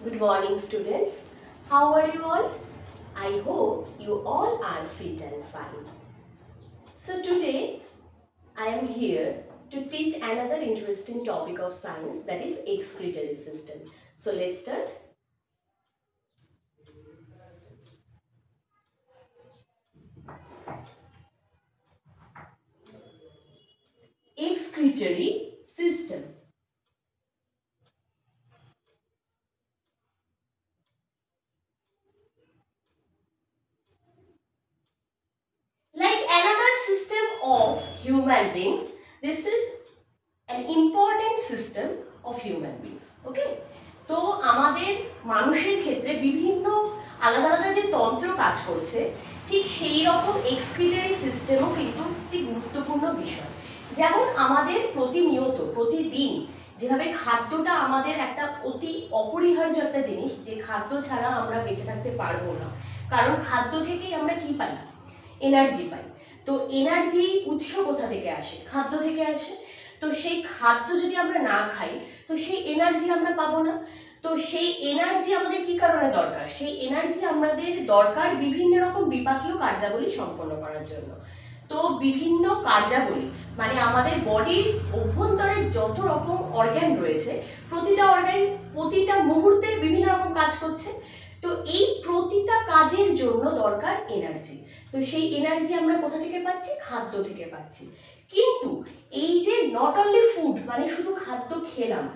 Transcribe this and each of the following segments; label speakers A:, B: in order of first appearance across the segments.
A: Good morning, students. How are you all? I hope you all are fit and fine. So today I am here to teach another interesting topic of science, that is excretory system. So let's start. Excretory system. Like another system of human beings, this is an important system of human beings. Okay? তো আমাদের মানুষের ক্ষেত্রে বিভিন্ন আলাদা আলাদা যে তন্ত্র কাজ করছে, ঠিক সেই রকম এক্সক্রিটরি সিস্টেমও কিন্তু একটি গুরুত্বপূর্ণ বিষয়। যেমন আমাদের প্রতিনিয়ত প্রতিদিন যেভাবে খাদ্যটা আমাদের একটা অতি অপরিহার্য একটা জিনিস, যে খাদ্য ছাড়া আমরা বেঁচে থাকতে পারবো না, কারণ খাদ্য থেকেই আমরা কি পাই? এনার্জি পাই। তো এনার্জি উৎস কোথা থেকে আসে? খাদ্য থেকে আসে। তো সেই খাদ্য যদি আমরা না খাই, তো সেই এনার্জি আমরা পাবো না। তো সেই এনার্জি আমাদের কি কারণে দরকার? সেই এনার্জি আমাদের দরকার বিভিন্ন রকম বিপাকীয় কার্যাবলী সম্পন্ন করার জন্য। তো বিভিন্ন কার্যাবলী মানে আমাদের বডির অভ্যন্তরে যত রকম অর্গান রয়েছে, প্রতিটা অর্গান প্রতিটা মুহূর্তে বিভিন্ন রকম কাজ করছে। তো এই প্রতিটা কাজের জন্য দরকার এনার্জি। তো সেই এনার্জি আমরা কোথা থেকে পাচ্ছি? খাদ্য থেকে পাচ্ছি। কিন্তু এই যে নট অনলি ফুড মানে শুধু খাদ্য খেলাম,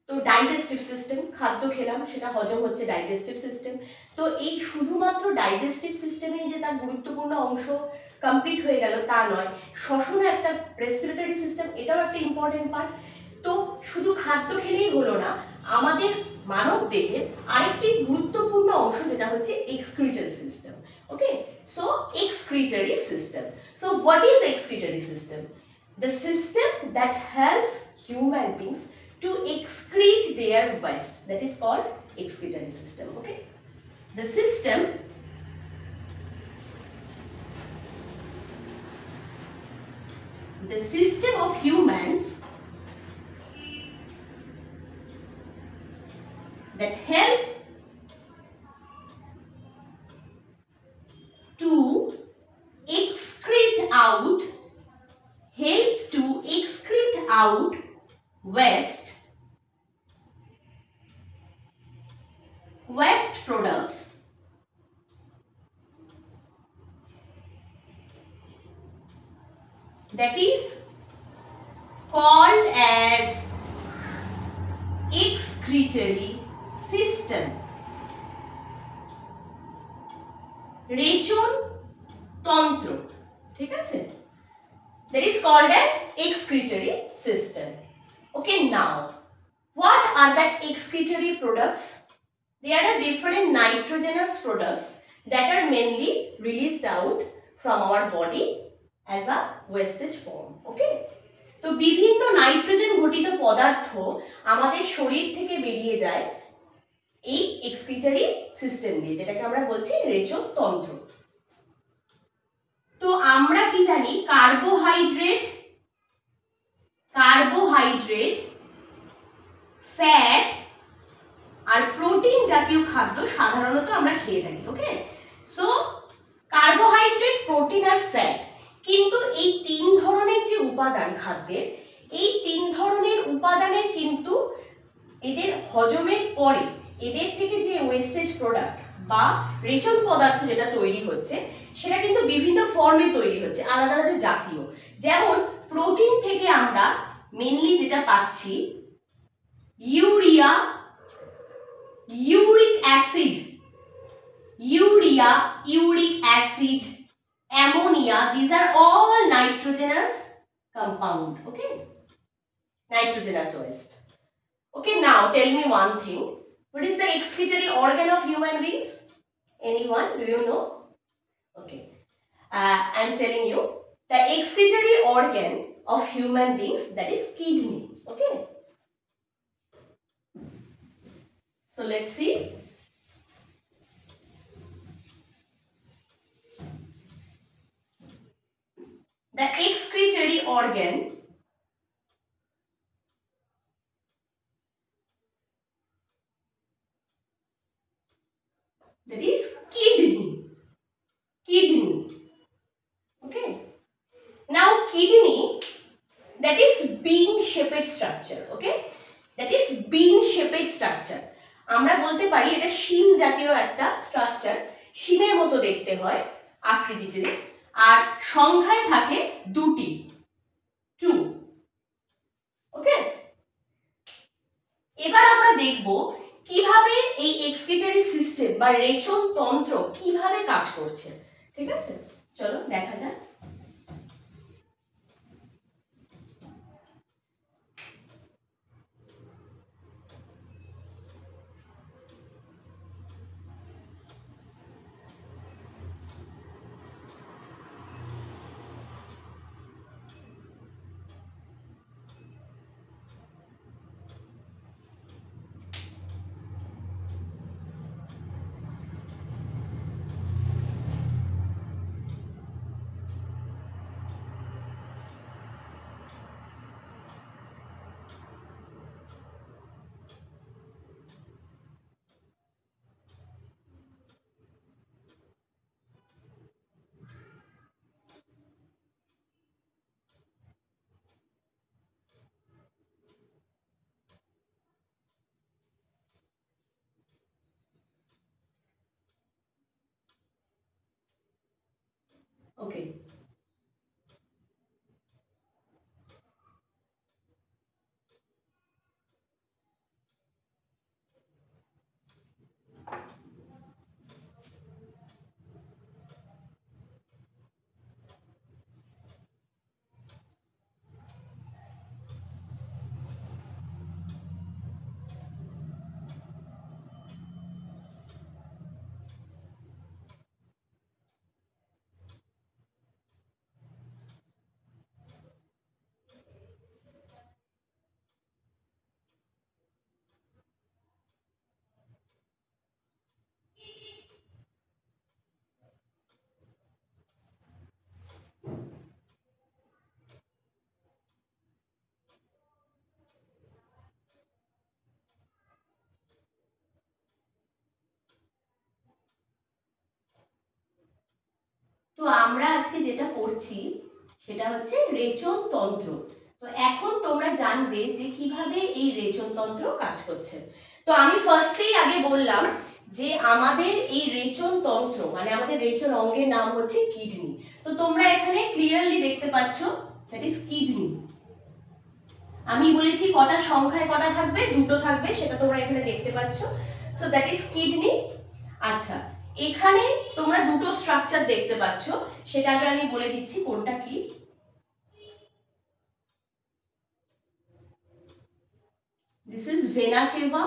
A: তো ডাইজেস্টিভ সিস্টেম, খাদ্য খেলাম সেটা হজম হচ্ছে, ডাইজেস্টিভ সিস্টেম। তো এই শুধুমাত্র ডাইজেস্টিভ সিস্টেমে যে তার গুরুত্বপূর্ণ অংশ কমপ্লিট হয়ে গেল তা নয়, শ্বসন একটা রেসপিরেটরি সিস্টেম, এটাও একটা ইম্পর্টেন্ট পার্ট। তো শুধু খাদ্য খেলেই হলো না, আমাদের মানব দেহের আরেকটি গুরুত্বপূর্ণ অংশ যেটা হচ্ছে excretory system. Okay, so excretory system. So what is excretory system? The system that helps human beings to excrete their waste, that is called excretory system. Okay, the system of humans that help to excrete out waste products that is called as excretory system. রেচন তন্ত্র, ঠিক আছে? That is called as excretory system. Okay, now what are the excretory products? They are the different nitrogenous products that are mainly released out from our body as a wastage form. Okay, তো বিভিন্ন nitrogen ঘটিত পদার্থ আমাদের শরীর থেকে বেরিয়ে যায় এই এক্সক্রিটরি সিস্টেম দিয়ে, যেটাকে আমরা বলছি রেচন তন্ত্র। তো আমরা কি জানি? কার্বোহাইড্রেট, ফ্যাট আর প্রোটিন জাতীয় খাদ্য সাধারণত আমরা খেয়ে থাকি। ওকে, সো কার্বোহাইড্রেট, প্রোটিন আর ফ্যাট, কিন্তু এই তিন ধরনের যে উপাদান খাদ্যের, এই তিন ধরনের উপাদানের কিন্তু এদের হজমের পরে এদের থেকে যে ওয়েস্টেজ প্রোডাক্ট বা রেচন পদার্থ যেটা তৈরি হচ্ছে, সেটা কিন্তু বিভিন্ন ফর্মে তৈরি হচ্ছে, আলাদা আলাদা জাতীয়। যেমন প্রোটিন থেকে আমরা মেনলি যেটা পাচ্ছি urea, uric acid, ammonia, these are all nitrogenous compound. Okay, nitrogenous waste. Okay, now tell me one thing. What is the excretory organ of human beings? Anyone? Do you know? Okay, I'm telling you the excretory organ of human beings, that is kidney. Okay, so let's see. The excretory organ that is kidney. Kidney. Okay. Now kidney, that is bean shaped structure. Okay, that is bean shaped structure. আমরা বলতে পারি এটা শিম জাতীয় একটা structure, শিমের মতো দেখতে হয় আকৃতিতে, আর সংখ্যায় থাকে দুটি, 2. ওকে, এবার আমরা দেখব কিভাবে এই এক্সক্রিটরি সিস্টেম বা রেচন তন্ত্র কিভাবে কাজ করছে। ঠিক আছে, চলো দেখা যাক। ওকে, তো আমরা আজকে যেটা পড়ছি সেটা হচ্ছে রেচন তন্ত্র। তো এখন তোমরা জানবে যে কিভাবে এই রেচন তন্ত্র কাজ করছে। তো আমি ফার্স্টেই আগে বললাম যে আমাদের এই রেচন তন্ত্র মানে আমাদের রেচন অঙ্গের নাম হচ্ছে কিডনি। তো তোমরা এখানে ক্লিয়ারলি দেখতে পাচ্ছ দ্যাট ইজ কিডনি। আমি বলেছি কটা সংখ্যায় কটা থাকবে, দুটো থাকবে, সেটা তোমরা এখানে দেখতে পাচ্ছ। So that is kidney. আচ্ছা, এখানে তোমরা দুটো স্ট্রাকচার দেখতে পাচ্ছ, সেটা আগে আমি বলে দিচ্ছি কোনটা কি। This is vena cava,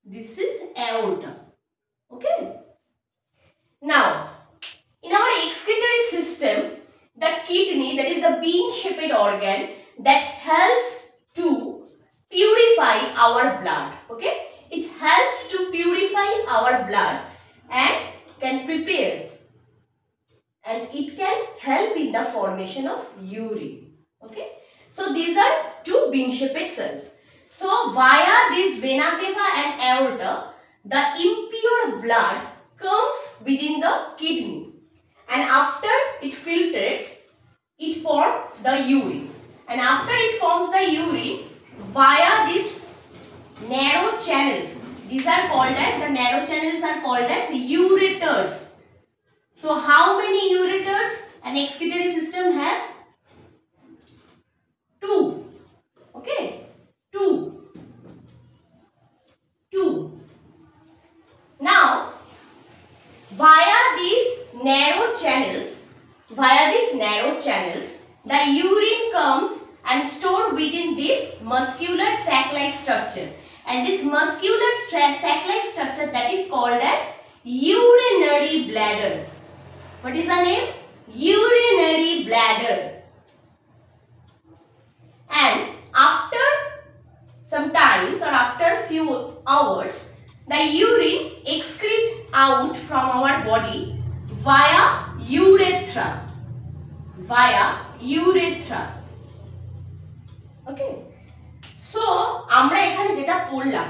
A: this is aorta. Okay, now in our excretory system, the kidney, that is the bean shaped organ that helps to purify our blood. Okay, it helps to purify our blood and can prepare, and it can help in the formation of urine. Okay, so these are two bean shaped cells. So via this vena cava and aorta, the impure blood comes within the kidney, and after it filters, it forms the urine, and after it forms the urine via these narrow channels, these are called as, the narrow channels are called as ureters. So how many ureters an excretory system have? 2. Okay, 2. Now via these narrow channels, the urine comes and stored within this muscular sac-like structure, and this muscular sac-like structure, that is called as urinary bladder. What is the name? Urinary bladder. And after some times or after few hours, the urine excrete out from our body via urethra. Okay, so আমরা এখানে যেটা পড়লাম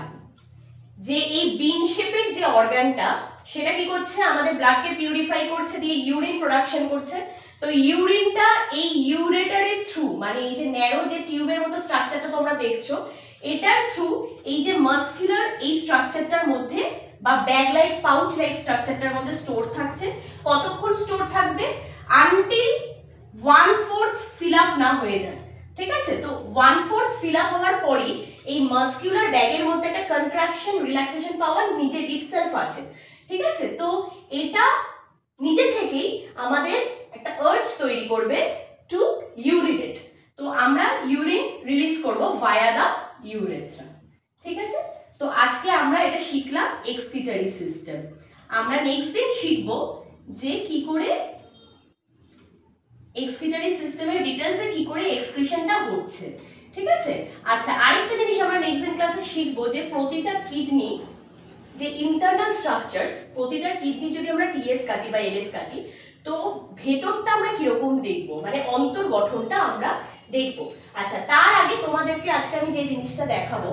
A: যে এই বিন শেপের যে অর্গানটা সেটা কি করছে, আমাদের ব্লাডকে পিউরিফাই করছে, দিয়ে ইউরিন প্রোডাকশন করছে। তো ইউরিনটা এই ইউরেটারের থ্রু, মানে এই যে ন্যারো যে টিউবের মতো স্ট্রাকচারটা তোমরা দেখছো, এটার থ্রু এই যে মাসকুলার এই স্ট্রাকচারটার মধ্যে বা ব্যাগ লাইক পাউচ লাইক স্ট্রাকচারটার মধ্যে স্টোর থাকছে। কতক্ষণ স্টোর থাকবে? আনটিল 1/4 ফিল আপ না হয়ে যায়, ঠিক আছে? তো 1/4 ফিল আপ হওয়ার পরই এই মাসকুলার ব্যাগের মধ্যে একটা কন্ট্রাকশন রিল্যাক্সেশন পাওয়ার নিজে ইটসেলফ আছে, ঠিক আছে? তো এটা নিজে থেকেই আমাদের একটা আর্জ তৈরি করবে টু ইউরিনেট। তো আমরা ইউরিন রিলিজ করব ভায়া দা ইউরেথ্রা, ঠিক আছে? তো আজকে আমরা এটা শিখলাম এক্সক্রিটরি সিস্টেম। আমরা নেক্সট দিন শিখব যে কি করে এক্সক্রিটরি সিস্টেমের ডিটেইলসে কি করে এক্সক্রিশনটা হচ্ছে, ঠিক আছে? আচ্ছা, আরেকটা জিনিস আমরা নেক্সট দিন ক্লাসে শিখব যে প্রতিটা কিডনি যে ইন্টারনাল স্ট্রাকচারস, প্রতিটা কিডনি যদি আমরা টিএস কাটি বা এলএস কাটি, তো ভেতরটা আমরা কিরকম দেখব, মানে অন্তর্গঠনটা আমরা দেখব। আচ্ছা, তার আগে তোমাদেরকে আজকে আমি যে জিনিসটা দেখাবো,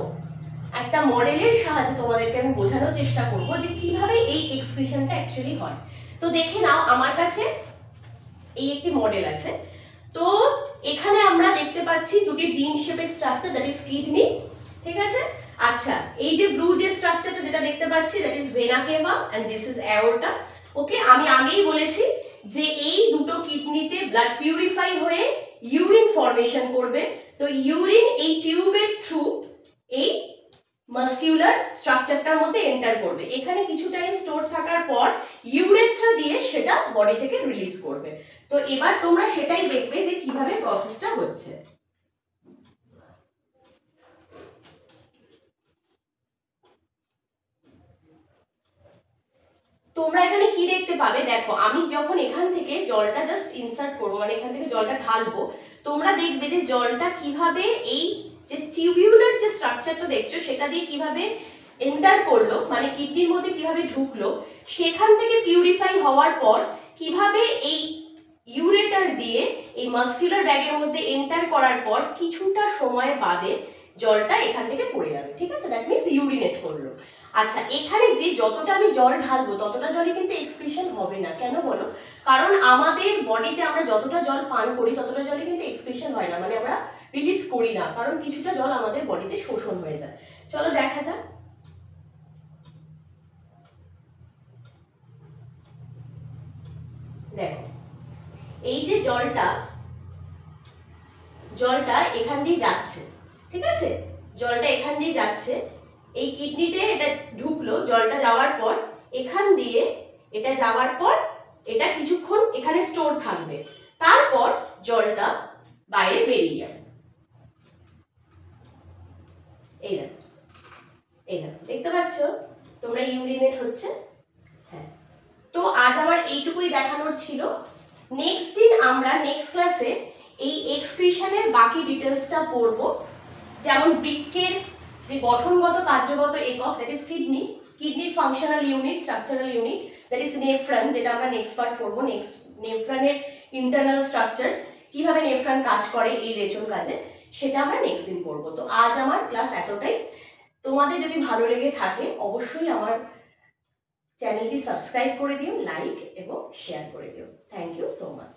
A: একটা মডেলের সাহায্যে তোমাদেরকে আমি বোঝানোর চেষ্টা করব যে কিভাবে এই এক্সক্রিশনটা অ্যাকচুয়ালি হয়। তো দেখে নাও, আমার কাছে এই একটি মডেল আছে। তো এখানে আমরা দেখতে পাচ্ছি দুটি বিন শেপের স্ট্রাকচার, দ্যাট ইজ কিডনি, ঠিক আছে? আচ্ছা, এই যে ব্লু যে স্ট্রাকচারটা যেটা দেখতে পাচ্ছি, that is vena cava and this is aorta. Okay, আমি আগেই বলেছি যে এই দুটো কিডনিতে ব্লাড পিউরিফাই হয়ে ইউরিন ফর্মেশন করবে। তো ইউরিন এই টিউবের থ্রু এই মাসকুলার স্ট্রাকচারটার মধ্যে এন্টার করবে, এখানে কিছু টাইম স্টোর থাকার পর ইউরেথ্রা দিয়ে সেটা বডি থেকে রিলিজ করবে। তো এবার তোমরা সেটাই দেখবে যে কিভাবে প্রসেসটা হচ্ছে। তোমরা এখানে কি দেখতে পাবে, দেখো আমি যখন এখান থেকে জলটা জাস্ট ইনসার্ট করবো, মানে এখান থেকে জলটা ঢালবো, তোমরা দেখবে যে জলটা কিভাবে এই যে টিউবিউলার যে স্ট্রাকচারটা দেখছো সেটা দিয়ে কিভাবে এন্টার করলো, মানে কিডনির মধ্যে কিভাবে ঢুকলো, সেখান থেকে পিউরিফাই হওয়ার পর কিভাবে এই ইউরেটার দিয়ে এই মাসকুলার ব্যাগের মধ্যে এন্টার করার পর কিছুটা সময় বাদে জলটা এখান থেকে পড়ে যাবে, ঠিক আছে? দ্যাট মিন্স ইউরিনেট করলো। আচ্ছা, এখানে যে যতটা আমি জল ঢালবো ততটা জলই কিন্তু এক্সক্রিশন হবে না। কেন বলো? কারণ আমাদের বডিতে আমরা যতটা জল পান করি ততটা জলই কিন্তু এক্সক্রিশন হয় না, মানে আমরা রিলিজ করি না, কারণ কিছুটা জল আমাদের বডিতে শোষণ হয়ে যায়। চলো দেখা যাক। দেখো, এই যে জলটা এখান দিয়ে যাচ্ছে, ঠিক আছে? জলটা এখান দিয়ে যাচ্ছে, এই কিডনিতে এটা ঢুকলো, জলটা যাওয়ার পর এখান দিয়ে এটা যাওয়ার পর এটা কিছুক্ষণ এখানে স্টোর থাকবে, তারপর জলটা বাইরে বেরিয়ে যাবে। এই দেখো, দেখতে পাচ্ছ তোমরা ইউরিনেট হচ্ছে। হ্যাঁ, তো আজ আমার এইটুকুই দেখানোর ছিল। নেক্সট দিন আমরা নেক্সট ক্লাসে এই এক্সক্রিশনের বাকি ডিটেলসটা পড়বো, যেমন বৃক্কের যে গঠনগত কার্যগত একক, দ্যাট ইজ কিডনি, কিডনির functional unit, structural unit, that is nephron, যেটা আমরা নেক্সট পার্ট পড়বো। নেক্সট নেফ্রনের ইন্টারনাল স্ট্রাকচারস, কিভাবে নেফ্রন কাজ করে এই রেচন কাজে, সেটা আমরা নেক্সট দিন পড়বো। তো আজ আমার ক্লাস এতটাই। তোমাদের যদি ভালো লেগে থাকে অবশ্যই আমার চ্যানেলটি সাবস্ক্রাইব করে দিও, লাইক এবং শেয়ার করে দিও। Thank you so much.